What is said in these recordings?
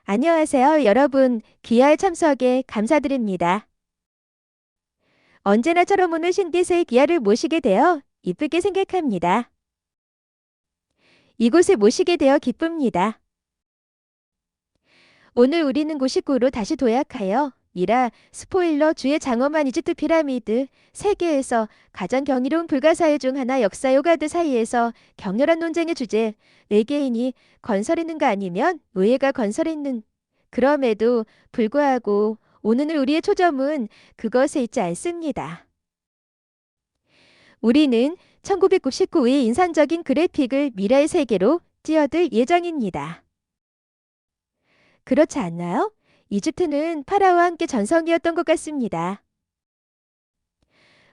안녕하세요, 여러분. 귀하의 참석에 감사드립니다. 언제나처럼 오늘 신디스의 귀하를 모시게 되어 이쁘게 생각합니다. 이곳에 모시게 되어 기쁩니다. 오늘 우리는 99로 다시 도약하여 미라, 스포일러, 주의 장엄한 이집트 피라미드, 세계에서 가장 경이로운 불가사의 중 하나 역사 요가드 사이에서 격렬한 논쟁의 주제, 외계인이 건설했는가 아니면 의회가 건설했는 그럼에도 불구하고 오늘 우리의 초점은 그것에 있지 않습니다. 우리는 1999의 인상적인 그래픽을 미라의 세계로 띄어들 예정입니다. 그렇지 않나요? 이집트는 파라오와 함께 전성기였던 것 같습니다.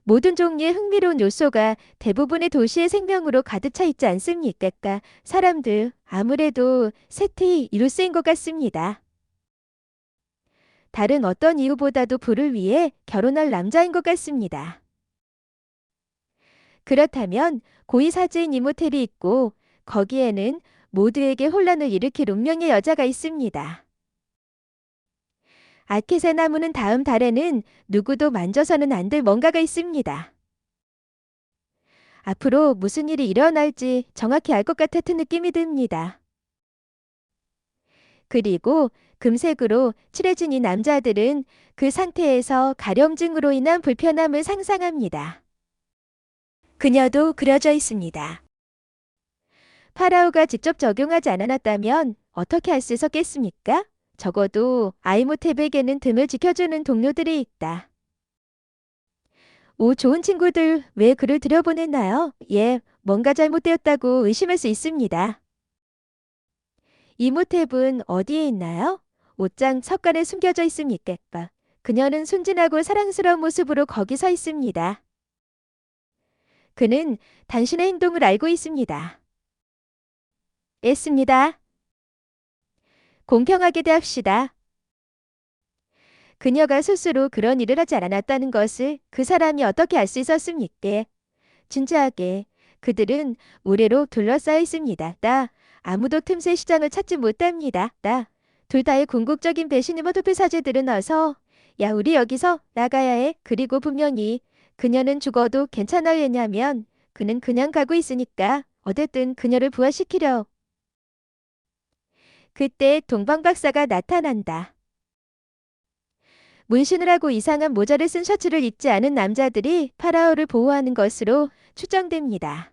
모든 종류의 흥미로운 요소가 대부분의 도시의 생명으로 가득 차 있지 않습니까? 사람들, 아무래도 세트이 이로 쓰인 것 같습니다. 다른 어떤 이유보다도 부를 위해 결혼할 남자인 것 같습니다. 그렇다면 고위 사제인 이모텔이 있고 거기에는 모두에게 혼란을 일으킬 운명의 여자가 있습니다. 아켓의 나무는 다음 달에는 누구도 만져서는 안 될 뭔가가 있습니다. 앞으로 무슨 일이 일어날지 정확히 알 것 같은 느낌이 듭니다. 그리고 금색으로 칠해진 이 남자들은 그 상태에서 가려움증으로 인한 불편함을 상상합니다. 그녀도 그려져 있습니다. 파라오가 직접 적용하지 않았다면 어떻게 할 수 있었겠습니까? 적어도 아이모텝에게는 등을 지켜주는 동료들이 있다. 오, 좋은 친구들, 왜 글을 들여보냈나요? 예, 뭔가 잘못되었다고 의심할 수 있습니다. 이모텝은 어디에 있나요? 옷장 석간에 숨겨져 있습니까? 그녀는 순진하고 사랑스러운 모습으로 거기 서 있습니다. 그는 당신의 행동을 알고 있습니다. 애씁니다. 공평하게 대합시다. 그녀가 스스로 그런 일을 하지 않았다는 것을 그 사람이 어떻게 알 수 있었습니까? 진지하게 그들은 우레로 둘러싸여 있습니다. 아무도 틈새 시장을 찾지 못합니다. 둘 다의 궁극적인 배신의 모토피 사제들은 어서 야 우리 여기서 나가야 해. 그리고 분명히 그녀는 죽어도 괜찮아. 왜냐면 그는 그냥 가고 있으니까. 어쨌든 그녀를 부활시키려. 그때 동방박사가 나타난다. 문신을 하고 이상한 모자를 쓴 셔츠를 입지 않은 남자들이 파라오를 보호하는 것으로 추정됩니다.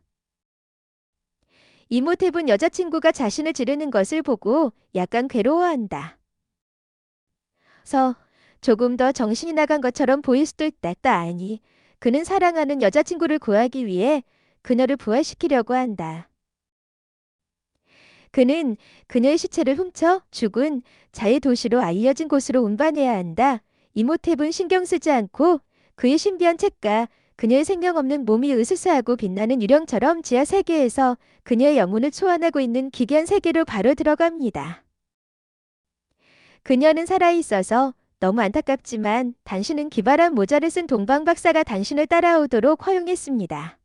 이모텝은 여자친구가 자신을 지르는 것을 보고 약간 괴로워한다. 조금 더 정신이 나간 것처럼 보일 수도 있다. 아니, 그는 사랑하는 여자친구를 구하기 위해 그녀를 부활시키려고 한다. 그는 그녀의 시체를 훔쳐 죽은 자의 도시로 알려진 곳으로 운반해야 한다. 이모텝은 신경 쓰지 않고 그의 신비한 책과 그녀의 생명 없는 몸이 으스스하고 빛나는 유령처럼 지하 세계에서 그녀의 영혼을 소환하고 있는 기괴한 세계로 바로 들어갑니다. 그녀는 살아있어서 너무 안타깝지만 당신은 기발한 모자를 쓴 동방박사가 당신을 따라오도록 허용했습니다.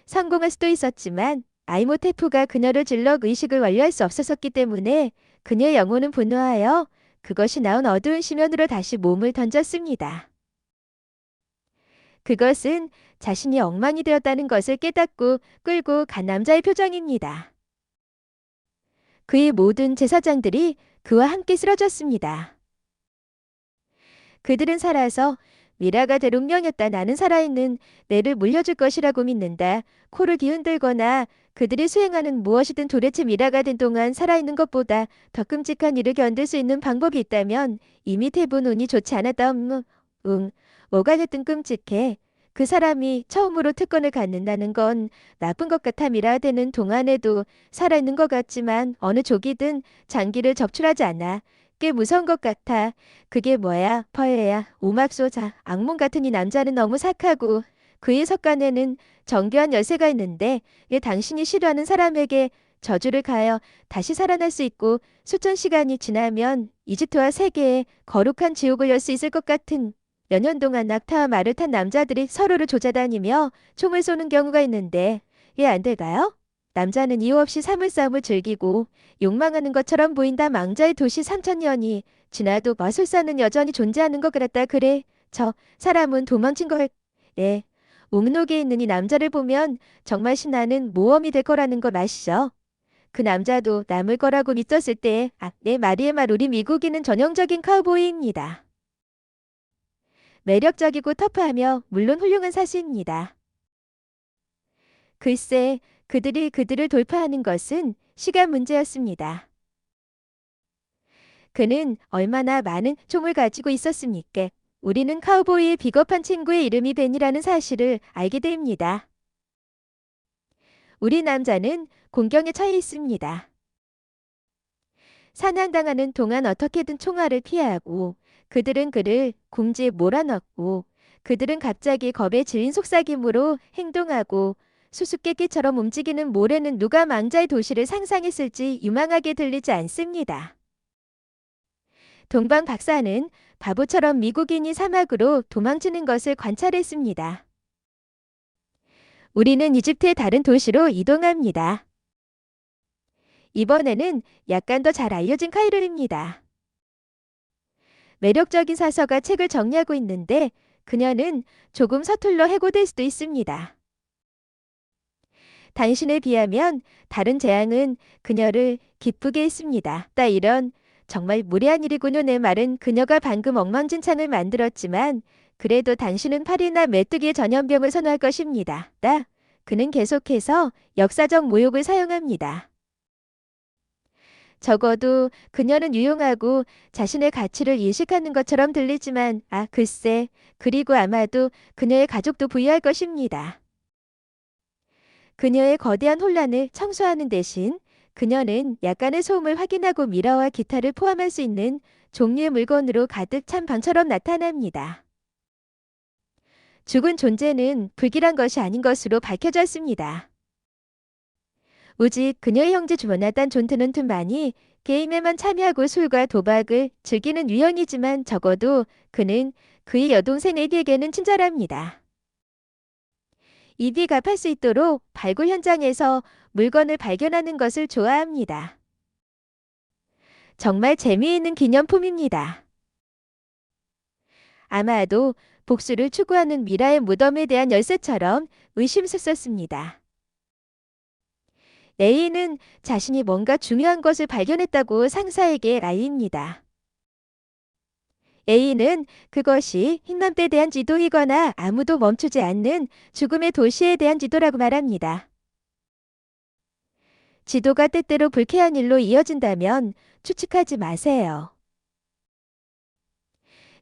성공할 수도 있었지만 아이모테프가 그녀를 질러 의식을 완료할 수 없었기 때문에 그녀의 영혼은 분노하여 그것이 나온 어두운 심연으로 다시 몸을 던졌습니다. 그것은 자신이 엉망이 되었다는 것을 깨닫고 끌고 간 남자의 표정입니다. 그의 모든 제사장들이 그와 함께 쓰러졌습니다. 그들은 살아서 미라가 될 운명이었다. 나는 살아있는 내를 물려줄 것이라고 믿는다. 코를 뒤흔들거나 그들이 수행하는 무엇이든 도대체 미라가 된 동안 살아있는 것보다 더 끔찍한 일을 견딜 수 있는 방법이 있다면 이미 대부분 운이 좋지 않았다. 뭐가 됐든 끔찍해. 그 사람이 처음으로 특권을 갖는다는 건 나쁜 것 같아. 미라가 되는 동안에도 살아있는 것 같지만 어느 족이든 장기를 접출하지 않아. 꽤 무서운 것 같아. 그게 뭐야? 벌레야. 오막소자. 악몽 같은 이 남자는 너무 착하고 그의 석간에는 정교한 열쇠가 있는데 왜 당신이 싫어하는 사람에게 저주를 가하여 다시 살아날 수 있고 수천 시간이 지나면 이집트와 세계에 거룩한 지옥을 열 수 있을 것 같은 몇 년 동안 낙타와 말을 탄 남자들이 서로를 조자다니며 총을 쏘는 경우가 있는데 왜 안 될까요? 남자는 이유 없이 사물싸움을 즐기고 욕망하는 것처럼 보인다. 망자의 도시 3000년이 지나도 마술사는 여전히 존재하는 것 같다. 그래, 저 사람은 도망친 걸. 네, 옥록에 있는 이 남자를 보면 정말 신나는 모험이 될 거라는 걸 아시죠? 그 남자도 남을 거라고 믿었을 때, 네, 마리의 말 우리 미국인은 전형적인 카우보이입니다. 매력적이고 터프하며 물론 훌륭한 사수입니다. 글쎄, 그들이 그들을 돌파하는 것은 시간 문제였습니다. 그는 얼마나 많은 총을 가지고 있었습니까? 우리는 카우보이의 비겁한 친구의 이름이 벤이라는 사실을 알게 됩니다. 우리 남자는 공경에 처해 있습니다. 사냥당하는 동안 어떻게든 총알을 피하고 그들은 그를 궁지에 몰아넣고 그들은 갑자기 겁에 질린 속삭임으로 행동하고 수수께끼처럼 움직이는 모래는 누가 망자의 도시를 상상했을지 유망하게 들리지 않습니다. 동방 박사는 바보처럼 미국인이 사막으로 도망치는 것을 관찰했습니다. 우리는 이집트의 다른 도시로 이동합니다. 이번에는 약간 더 잘 알려진 카이로입니다. 매력적인 사서가 책을 정리하고 있는데 그녀는 조금 서툴러 해고될 수도 있습니다. 당신에 비하면 다른 재앙은 그녀를 기쁘게 했습니다. 이런 정말 무례한 일이군요. 내 말은 그녀가 방금 엉망진창을 만들었지만 그래도 당신은 파리나 메뚜기의 전염병을 선호할 것입니다. 그는 계속해서 역사적 모욕을 사용합니다. 적어도 그녀는 유용하고 자신의 가치를 인식하는 것처럼 들리지만 글쎄, 그리고 아마도 그녀의 가족도 부유할 것입니다. 그녀의 거대한 혼란을 청소하는 대신 그녀는 약간의 소음을 확인하고 미러와 기타를 포함할 수 있는 종류의 물건으로 가득 찬 방처럼 나타납니다. 죽은 존재는 불길한 것이 아닌 것으로 밝혀졌습니다. 오직 그녀의 형제 조나단 존 트넌튼만이 게임에만 참여하고 술과 도박을 즐기는 유형이지만 적어도 그는 그의 여동생 에디에게는 친절합니다. 이비 갚을 수 있도록 발굴 현장에서 물건을 발견하는 것을 좋아합니다. 정말 재미있는 기념품입니다. 아마도 복수를 추구하는 미라의 무덤에 대한 열쇠처럼 의심스럽습니다. A는 자신이 뭔가 중요한 것을 발견했다고 상사에게 알립니다. A는 그것이 흰남대에 대한 지도이거나 아무도 멈추지 않는 죽음의 도시에 대한 지도라고 말합니다. 지도가 때때로 불쾌한 일로 이어진다면 추측하지 마세요.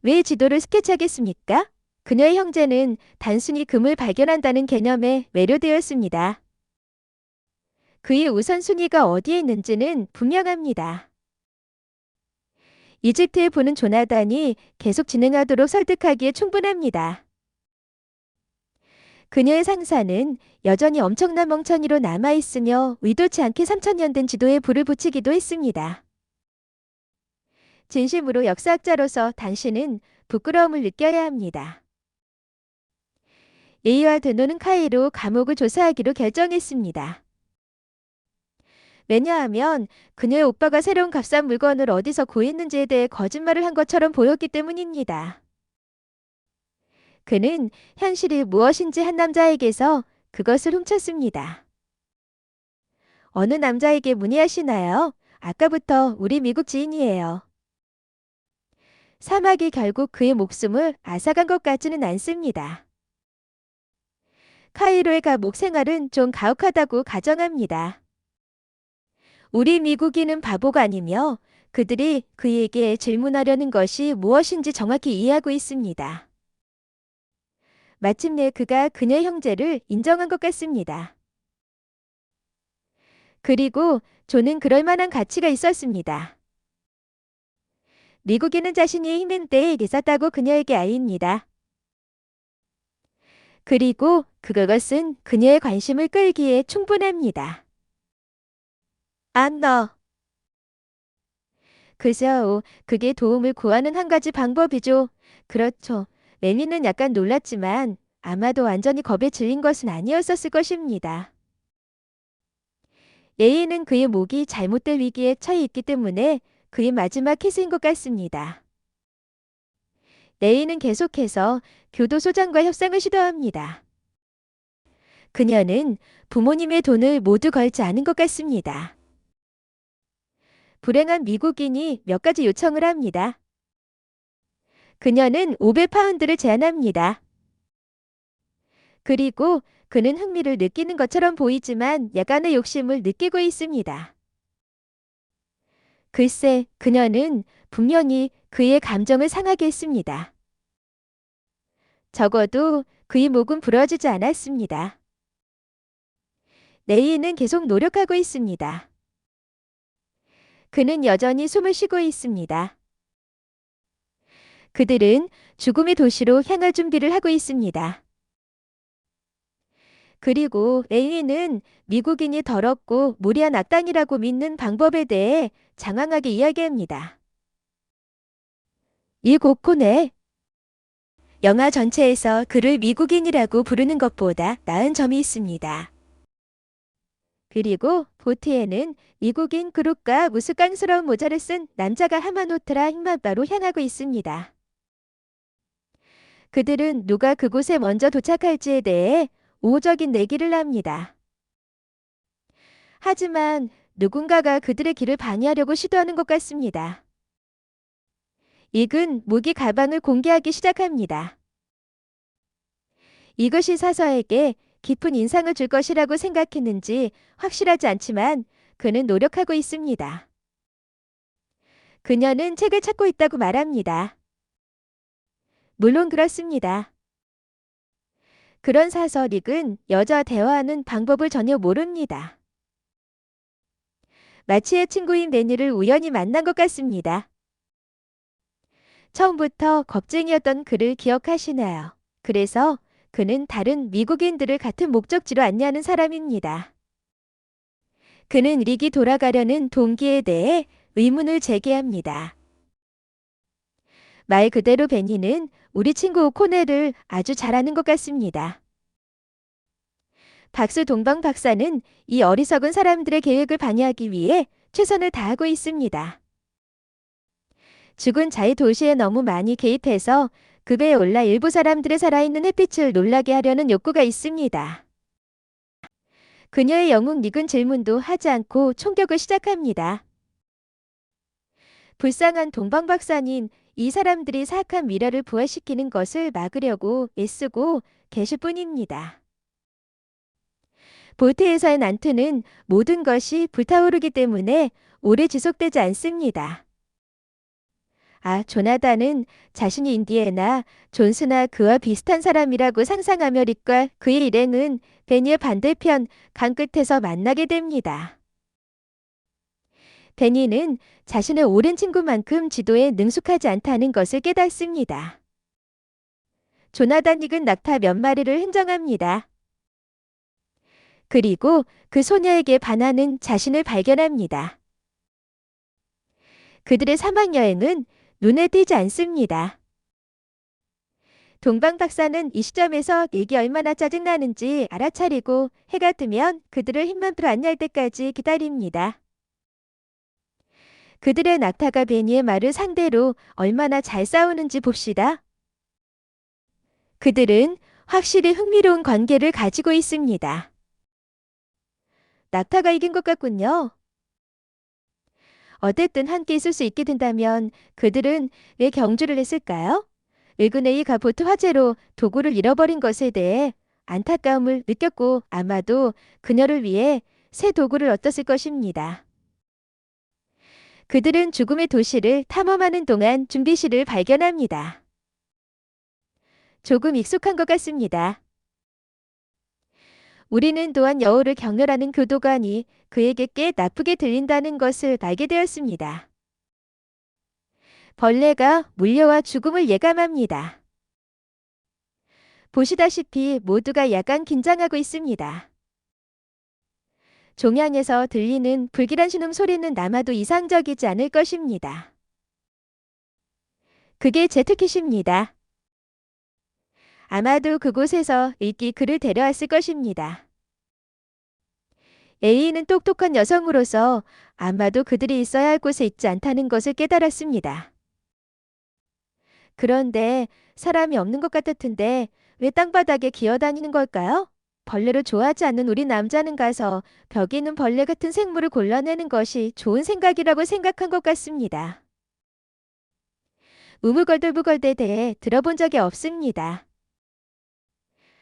왜 지도를 스케치하겠습니까? 그녀의 형제는 단순히 금을 발견한다는 개념에 매료되었습니다. 그의 우선순위가 어디에 있는지는 분명합니다. 이집트에 보는 조나단이 계속 진행하도록 설득하기에 충분합니다. 그녀의 상사는 여전히 엄청난 멍청이로 남아있으며 의도치 않게 3000년 된 지도에 불을 붙이기도 했습니다. 진심으로 역사학자로서 당신은 부끄러움을 느껴야 합니다. A와 드노는 카이로 감옥을 조사하기로 결정했습니다. 왜냐하면 그녀의 오빠가 새로운 값싼 물건을 어디서 구했는지에 대해 거짓말을 한 것처럼 보였기 때문입니다. 그는 현실이 무엇인지 한 남자에게서 그것을 훔쳤습니다. 어느 남자에게 문의하시나요? 아까부터 우리 미국 지인이에요. 사막이 결국 그의 목숨을 앗아간 것 같지는 않습니다. 카이로의 감옥 생활은 좀 가혹하다고 가정합니다. 우리 미국인은 바보가 아니며 그들이 그에게 질문하려는 것이 무엇인지 정확히 이해하고 있습니다. 마침내 그가 그녀의 형제를 인정한 것 같습니다. 그리고 존은 그럴 만한 가치가 있었습니다. 미국인은 자신이 힘든 때에 있었다고 그녀에게 알립니다. 그리고 그것은 그녀의 관심을 끌기에 충분합니다. 너. 그저 그게 도움을 구하는 한 가지 방법이죠. 그렇죠. 매니는 약간 놀랐지만 아마도 완전히 겁에 질린 것은 아니었었을 것입니다. 레이는 그의 목이 잘못될 위기에 처해 있기 때문에 그의 마지막 희생인 것 같습니다. 레이는 계속해서 교도소장과 협상을 시도합니다. 그녀는 부모님의 돈을 모두 걸지 않은 것 같습니다. 불행한 미국인이 몇 가지 요청을 합니다. 그녀는 500파운드를 제안합니다. 그리고 그는 흥미를 느끼는 것처럼 보이지만 약간의 욕심을 느끼고 있습니다. 글쎄, 그녀는 분명히 그의 감정을 상하게 했습니다. 적어도 그의 목은 부러지지 않았습니다. 레이는 계속 노력하고 있습니다. 그는 여전히 숨을 쉬고 있습니다. 그들은 죽음의 도시로 향할 준비를 하고 있습니다. 그리고 레이는 미국인이 더럽고 무리한 악당이라고 믿는 방법에 대해 장황하게 이야기합니다. 이 고코네 영화 전체에서 그를 미국인이라고 부르는 것보다 나은 점이 있습니다. 그리고 보트에는 미국인 그룹과 무스깡스러운 모자를 쓴 남자가 하마노트라 흰마바로 향하고 있습니다. 그들은 누가 그곳에 먼저 도착할지에 대해 우호적인 내기를 합니다. 하지만 누군가가 그들의 길을 방해하려고 시도하는 것 같습니다. 익은 무기 가방을 공개하기 시작합니다. 이것이 사서에게 깊은 인상을 줄 것이라고 생각했는지 확실하지 않지만 그는 노력하고 있습니다. 그녀는 책을 찾고 있다고 말합니다. 물론 그렇습니다. 그런 사서 릭은 여자와 대화하는 방법을 전혀 모릅니다. 마치의 친구인 매니를 우연히 만난 것 같습니다. 처음부터 겁쟁이였던 그를 기억하시나요? 그래서 그는 다른 미국인들을 같은 목적지로 안내하는 사람입니다. 그는 릭이 돌아가려는 동기에 대해 의문을 제기합니다. 말 그대로 베니는 우리 친구 오코넬을 아주 잘 아는 것 같습니다. 박수 동방 박사는 이 어리석은 사람들의 계획을 방해하기 위해 최선을 다하고 있습니다. 죽은 자의 도시에 너무 많이 개입해서 급에 올라 일부 사람들의 살아있는 햇빛을 놀라게 하려는 욕구가 있습니다. 그녀의 영웅 닉은 질문도 하지 않고 총격을 시작합니다. 불쌍한 동방 박사님, 이 사람들이 사악한 미래를 부활시키는 것을 막으려고 애쓰고 계실 뿐입니다. 보트에서의 난투는 모든 것이 불타오르기 때문에 오래 지속되지 않습니다. 조나단은 자신이 인디애나 존스나 그와 비슷한 사람이라고 상상하며 릭과 그의 일행은 베니의 반대편 강 끝에서 만나게 됩니다. 베니는 자신의 오랜 친구만큼 지도에 능숙하지 않다는 것을 깨닫습니다. 조나단 릭은 낙타 몇 마리를 흥정합니다. 그리고 그 소녀에게 반하는 자신을 발견합니다. 그들의 사막 여행은 눈에 띄지 않습니다. 동방 박사는 이 시점에서 릭이 얼마나 짜증나는지 알아차리고 해가 뜨면 그들을 흰만표로 안내할 때까지 기다립니다. 그들의 낙타가 베니의 말을 상대로 얼마나 잘 싸우는지 봅시다. 그들은 확실히 흥미로운 관계를 가지고 있습니다. 낙타가 이긴 것 같군요. 어쨌든 함께 있을 수 있게 된다면 그들은 왜 경주를 했을까요? 일그네이가 보트 화재로 도구를 잃어버린 것에 대해 안타까움을 느꼈고 아마도 그녀를 위해 새 도구를 얻었을 것입니다. 그들은 죽음의 도시를 탐험하는 동안 준비실을 발견합니다. 조금 익숙한 것 같습니다. 우리는 또한 여우를 경멸하는 교도관이 그에게 꽤 나쁘게 들린다는 것을 알게 되었습니다. 벌레가 물려와 죽음을 예감합니다. 보시다시피 모두가 약간 긴장하고 있습니다. 종양에서 들리는 불길한 신음 소리는 남아도 이상적이지 않을 것입니다. 그게 제트킷입니다. 아마도 그곳에서 일기 그를 데려왔을 것입니다. A는 똑똑한 여성으로서 아마도 그들이 있어야 할 곳에 있지 않다는 것을 깨달았습니다. 그런데 사람이 없는 것 같았는데 왜 땅바닥에 기어다니는 걸까요? 벌레를 좋아하지 않는 우리 남자는 가서 벽에 있는 벌레 같은 생물을 골라내는 것이 좋은 생각이라고 생각한 것 같습니다. 우물걸돌부걸대에 대해 들어본 적이 없습니다.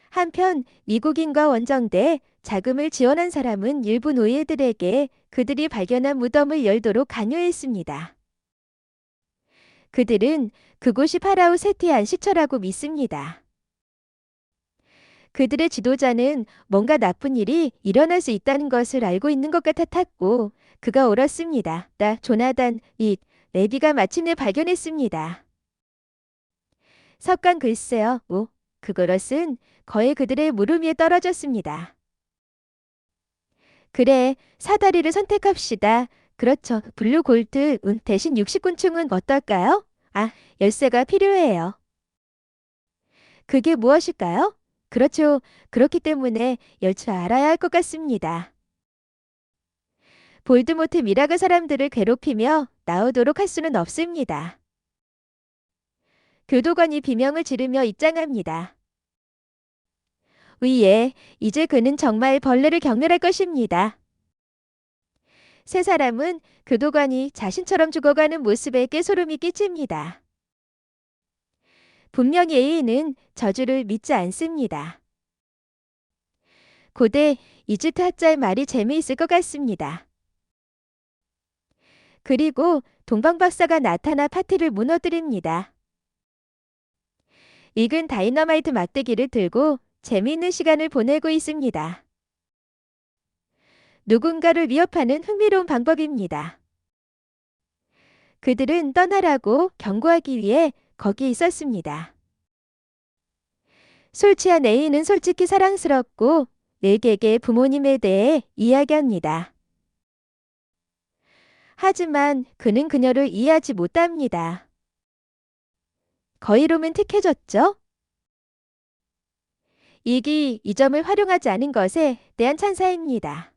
한편 미국인과 원정대에 자금을 지원한 사람은 일부 노예들에게 그들이 발견한 무덤을 열도록 강요했습니다. 그들은 그곳이 파라오 세티의 안식처라고 믿습니다. 그들의 지도자는 뭔가 나쁜 일이 일어날 수 있다는 것을 알고 있는 것 같았고 그가 옳았습니다. 조나단, 레비가 마침내 발견했습니다. 석간 글쎄요. 그것은 거의 그들의 무릎 위에 떨어졌습니다. 그래, 사다리를 선택합시다. 그렇죠. 블루 골드, 대신 60군충은 어떨까요? 열쇠가 필요해요. 그게 무엇일까요? 그렇죠. 그렇기 때문에 열 줄 알아야 할 것 같습니다. 볼드모트 미라가 사람들을 괴롭히며 나오도록 할 수는 없습니다. 교도관이 비명을 지르며 입장합니다. 위에, 이제 그는 정말 벌레를 경멸할 것입니다. 세 사람은 교도관이 자신처럼 죽어가는 모습에 깨소름이 끼칩니다. 분명히 A는 저주를 믿지 않습니다. 고대 이집트 학자의 말이 재미있을 것 같습니다. 그리고 동방박사가 나타나 파티를 무너뜨립니다. 익은 다이너마이트 막대기를 들고 재미있는 시간을 보내고 있습니다. 누군가를 위협하는 흥미로운 방법입니다. 그들은 떠나라고 경고하기 위해 거기 있었습니다. 술 취한 A는 솔직히 사랑스럽고 렉에게 부모님에 대해 이야기합니다. 하지만 그는 그녀를 이해하지 못합니다. 거의 로맨틱해졌죠? 이기 이 점을 활용하지 않은 것에 대한 찬사입니다.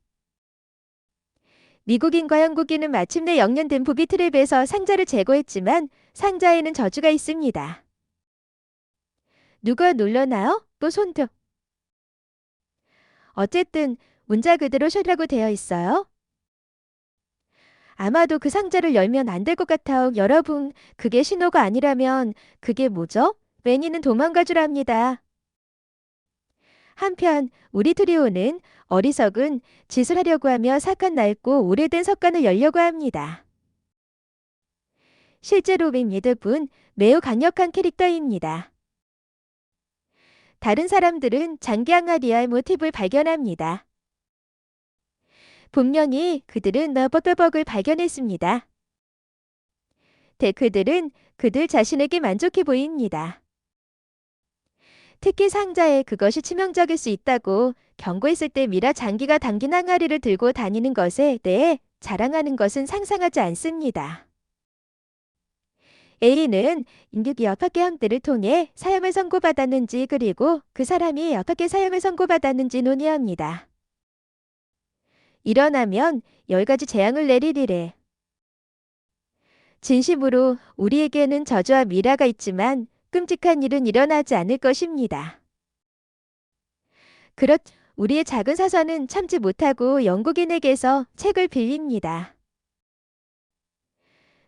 미국인과 영국인은 마침내 영년된 부비트랩에서 상자를 제거했지만 상자에는 저주가 있습니다. 누가 놀려나요? 또 손등. 어쨌든 문자 그대로 셔라고 되어 있어요. 아마도 그 상자를 열면 안 될 것 같아요. 여러분, 그게 신호가 아니라면 그게 뭐죠? 매니는 도망가 주랍니다. 한편 우리 트리오는 어리석은 짓을 하려고 하며 사칸 낡고 오래된 석관을 열려고 합니다. 실제로 윈미드분 매우 강력한 캐릭터입니다. 다른 사람들은 장기 항아리알 모티브를 발견합니다. 분명히 그들은 너버버벅을 발견했습니다. 데크들은 그들 자신에게 만족해 보입니다. 특히 상자에 그것이 치명적일 수 있다고 경고했을 때 미라 장기가 담긴 항아리를 들고 다니는 것에 대해 자랑하는 것은 상상하지 않습니다. A는 인격이 어떻게 형들을 통해 사형을 선고받았는지 그리고 그 사람이 어떻게 사형을 선고받았는지 논의합니다. 일어나면 10가지 재앙을 내리리래. 진심으로 우리에게는 저주와 미라가 있지만 끔찍한 일은 일어나지 않을 것입니다. 우리의 작은 사서는 참지 못하고 영국인에게서 책을 빌립니다.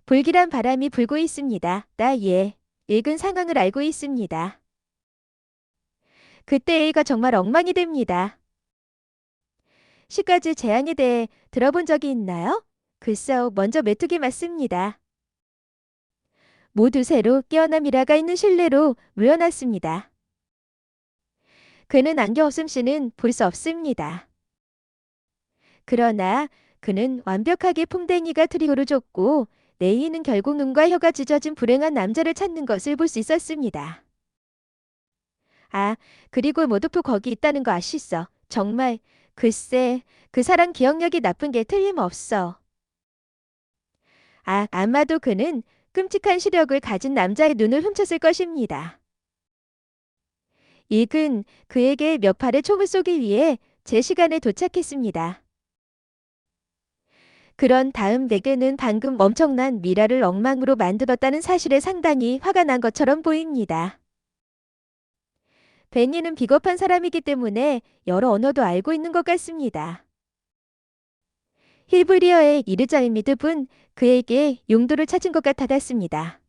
불길한 바람이 불고 있습니다. 읽은 상황을 알고 있습니다. 그때 A가 정말 엉망이 됩니다. 10가지 재앙에 대해 들어본 적이 있나요? 글쎄요, 먼저 메뚜기 맞습니다. 모두 새로 깨어난 미라가 있는 실내로 물러났습니다. 그는 안경 없음씨는 볼 수 없습니다. 그러나 그는 완벽하게 풍뎅이가 트리오를 줬고 레이는 결국 눈과 혀가 찢어진 불행한 남자를 찾는 것을 볼 수 있었습니다. 그리고 모두프 거기 있다는 거 아시죠? 정말 글쎄 그 사람 기억력이 나쁜 게 틀림없어. 아마도 그는 끔찍한 시력을 가진 남자의 눈을 훔쳤을 것입니다. 익은 그에게 몇 발의 총을 쏘기 위해 제 시간에 도착했습니다. 그런 다음 베개는 방금 엄청난 미라를 엉망으로 만들었다는 사실에 상당히 화가 난 것처럼 보입니다. 베니는 비겁한 사람이기 때문에 여러 언어도 알고 있는 것 같습니다. 히브리어의 이르자임미드분 그에게 용도를 찾은 것 같았습니다.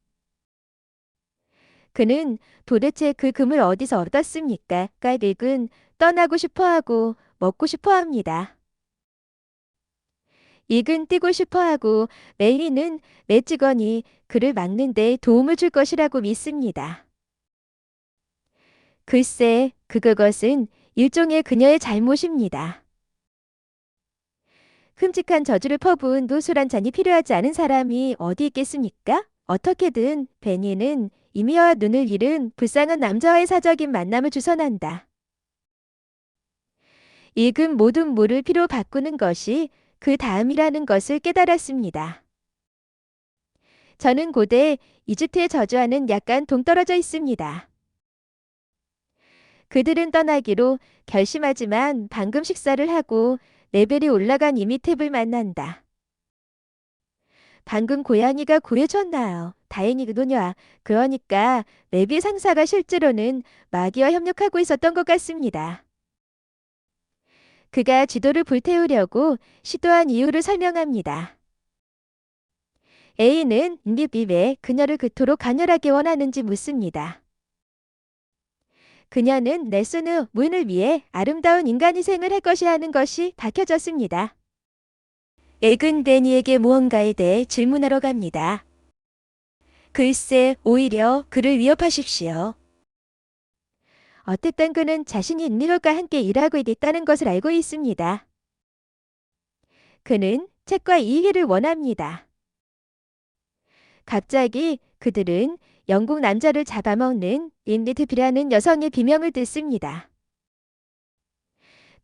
그는 도대체 그 금을 어디서 얻었습니까? 깔빅은 떠나고 싶어하고 먹고 싶어합니다. 익은 뛰고 싶어하고 메리는 맷직원이 그를 막는 데 도움을 줄 것이라고 믿습니다. 글쎄, 그것은 일종의 그녀의 잘못입니다. 끔찍한 저주를 퍼부은 노술 한 잔이 필요하지 않은 사람이 어디 있겠습니까? 어떻게든 베니는 이미와 눈을 잃은 불쌍한 남자와의 사적인 만남을 주선한다. 익은 모든 물을 피로 바꾸는 것이 그 다음이라는 것을 깨달았습니다. 저는 고대 이집트의 저주와는 약간 동떨어져 있습니다. 그들은 떠나기로 결심하지만 방금 식사를 하고 레벨이 올라간 이미탭을 만난다. 방금 고양이가 구해줬나요? 다행이군요. 그러니까 레비 상사가 실제로는 마귀와 협력하고 있었던 것 같습니다. 그가 지도를 불태우려고 시도한 이유를 설명합니다. A는 립이 왜 그녀를 그토록 간절하게 원하는지 묻습니다. 그녀는 레슨 후 문을 위해 아름다운 인간 희생을 할 것이야 하는 것이 밝혀졌습니다. 액은 데니에게 무언가에 대해 질문하러 갑니다. 글쎄, 오히려 그를 위협하십시오. 어쨌든 그는 자신이 인리얼과 함께 일하고 있다는 것을 알고 있습니다. 그는 책과 이해를 원합니다. 갑자기 그들은 영국 남자를 잡아먹는 인리트피라는 여성의 비명을 듣습니다.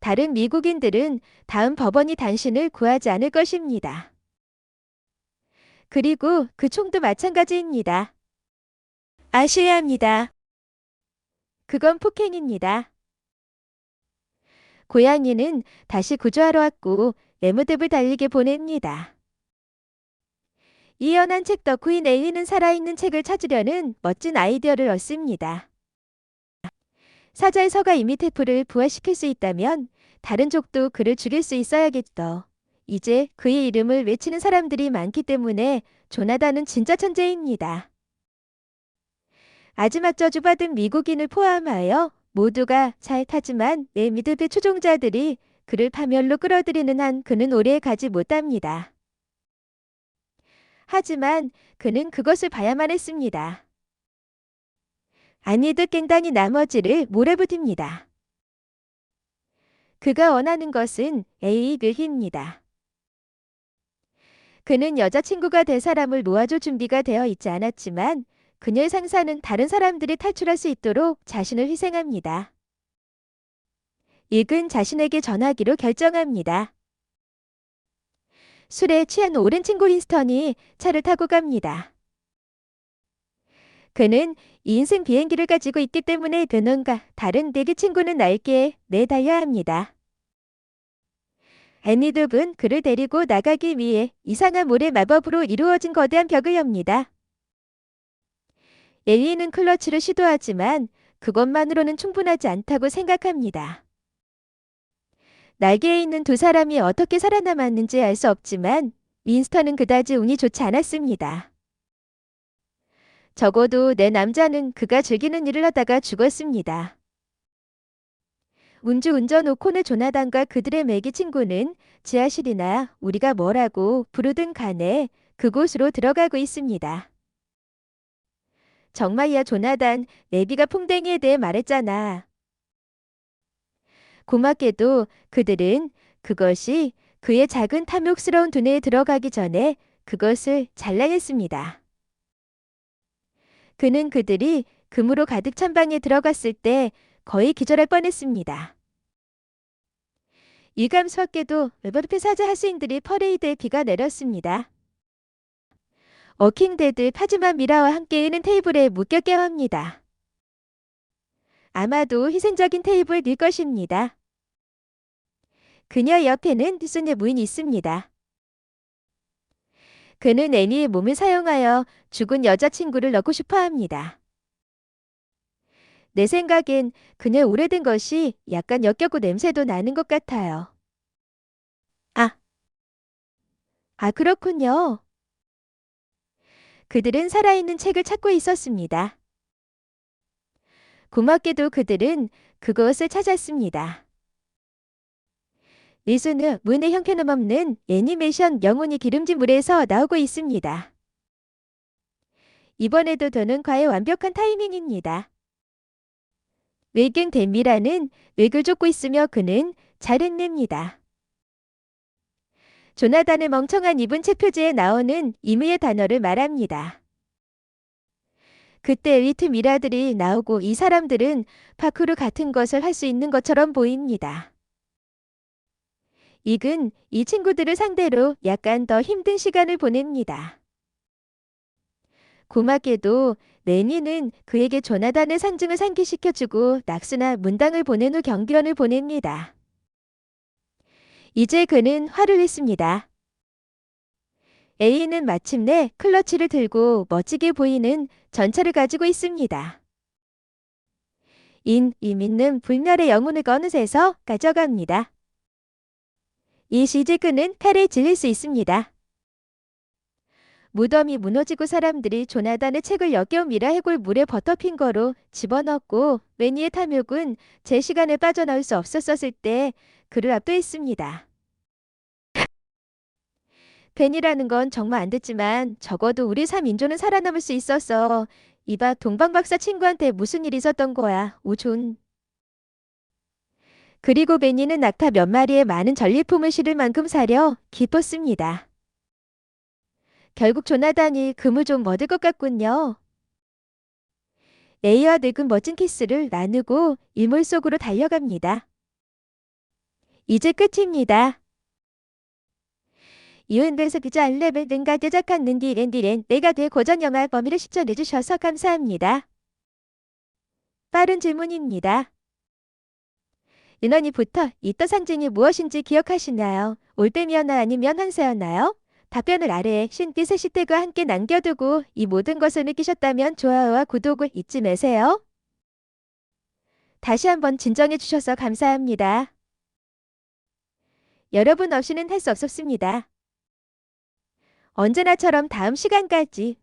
다른 미국인들은 다음 법원이 당신을 구하지 않을 것입니다. 그리고 그 총도 마찬가지입니다. 아셔야 합니다. 그건 폭행입니다. 고양이는 다시 구조하러 왔고 레모뎁을 달리게 보냅니다. 이 연한 책 덕후인 엘리는 살아있는 책을 찾으려는 멋진 아이디어를 얻습니다. 사자의 서가 이미테프를 부활시킬 수 있다면 다른 족도 그를 죽일 수 있어야겠어. 이제 그의 이름을 외치는 사람들이 많기 때문에 조나단은 진짜 천재입니다. 마지막 저주받은 미국인을 포함하여 모두가 잘 타지만 메미드의 추종자들이 그를 파멸로 끌어들이는 한 그는 오래 가지 못합니다. 하지만 그는 그것을 봐야만 했습니다. 아니듯 깽단이 나머지를 몰아붙입니다. 그가 원하는 것은 A입니다. 그는 여자친구가 될 사람을 모아줄 준비가 되어 있지 않았지만 그녀의 상사는 다른 사람들이 탈출할 수 있도록 자신을 희생합니다. 익은 자신에게 전하기로 결정합니다. 술에 취한 오랜 친구 윈스턴이 차를 타고 갑니다. 그는 인생 비행기를 가지고 있기 때문에 변원과 다른 대기 친구는 날개에 내달려야 합니다. 애니드은 그를 데리고 나가기 위해 이상한 모래 마법으로 이루어진 거대한 벽을 엽니다. 엘리는 클러치를 시도하지만 그것만으로는 충분하지 않다고 생각합니다. 날개에 있는 두 사람이 어떻게 살아남았는지 알 수 없지만 윈스턴은 그다지 운이 좋지 않았습니다. 적어도 내 남자는 그가 즐기는 일을 하다가 죽었습니다. 운전 오콘의 조나단과 그들의 매기 친구는 지하실이나 우리가 뭐라고 부르든 간에 그곳으로 들어가고 있습니다. 정말이야 조나단, 내비가 풍뎅이에 대해 말했잖아. 고맙게도 그들은 그것이 그의 작은 탐욕스러운 두뇌에 들어가기 전에 그것을 잘라냈습니다. 그는 그들이 금으로 가득 찬 방에 들어갔을 때 거의 기절할 뻔했습니다. 일감스럽게도 웨버르페 사자 하수인들이 퍼레이드에 비가 내렸습니다. 워킹데드 파즈마 미라와 함께 있는 테이블에 묶였게 합니다. 아마도 희생적인 테이블일 것입니다. 그녀 옆에는 순의 무인이 있습니다. 그는 애니의 몸을 사용하여 죽은 여자친구를 넣고 싶어 합니다. 내 생각엔 그녀의 오래된 것이 약간 역겹고 냄새도 나는 것 같아요. 아, 그렇군요. 그들은 살아있는 책을 찾고 있었습니다. 고맙게도 그들은 그것을 찾았습니다. 리수는 문의 형편없는 애니메이션 영혼이 기름진 물에서 나오고 있습니다. 이번에도 더는 과연 완벽한 타이밍입니다. 외경 댐미라는 맥을 쫓고 있으며 그는 잘 해냅니다. 조나단의 멍청한 입은 책 표지에 나오는 임의의 단어를 말합니다. 그때 엘리트 미라들이 나오고 이 사람들은 파쿠르 같은 것을 할 수 있는 것처럼 보입니다. 익은 이 친구들을 상대로 약간 더 힘든 시간을 보냅니다. 고맙게도 레니는 그에게 조나단의 상징을 상기시켜주고 낙스나 문당을 보낸 후 경비원을 보냅니다. 이제 그는 화를 냈습니다. A는 마침내 클러치를 들고 멋지게 보이는 전차를 가지고 있습니다. 이민는 불멸의 영혼을 어느새서 가져갑니다. 이 시제 그는 칼에 질릴 수 있습니다. 무덤이 무너지고 사람들이 조나단의 책을 역겨운 미라 해골 물에 버터핀 거로 집어넣고 매니의 탐욕은 제 시간에 빠져나올 수 없었을 때 그를 압도했습니다. 벤이라는 건 정말 안 됐지만 적어도 우리 3인조는 살아남을 수 있었어. 이봐 동방박사 친구한테 무슨 일이 있었던 거야. 오존. 그리고 베니는 낙타 몇 마리에 많은 전리품을 실을 만큼 사려 기뻤습니다. 결국 조나단이 금을 좀 얻을 것 같군요. A와 늙은 멋진 키스를 나누고 일몰 속으로 달려갑니다. 이제 끝입니다. 이은배에서 기자 알레벨 능가 제작한 낸디렌디렌 내가 대 고전 영화 범위를 시청해주셔서 감사합니다. 빠른 질문입니다. 인원이부터 이떠 상징이 무엇인지 기억하시나요? 올빼미였나 아니면 한새였나요? 답변을 아래에 신빛 해시태그와 함께 남겨두고 이 모든 것을 느끼셨다면 좋아요와 구독을 잊지 마세요. 다시 한번 진정해 주셔서 감사합니다. 여러분 없이는 할 수 없었습니다. 언제나처럼 다음 시간까지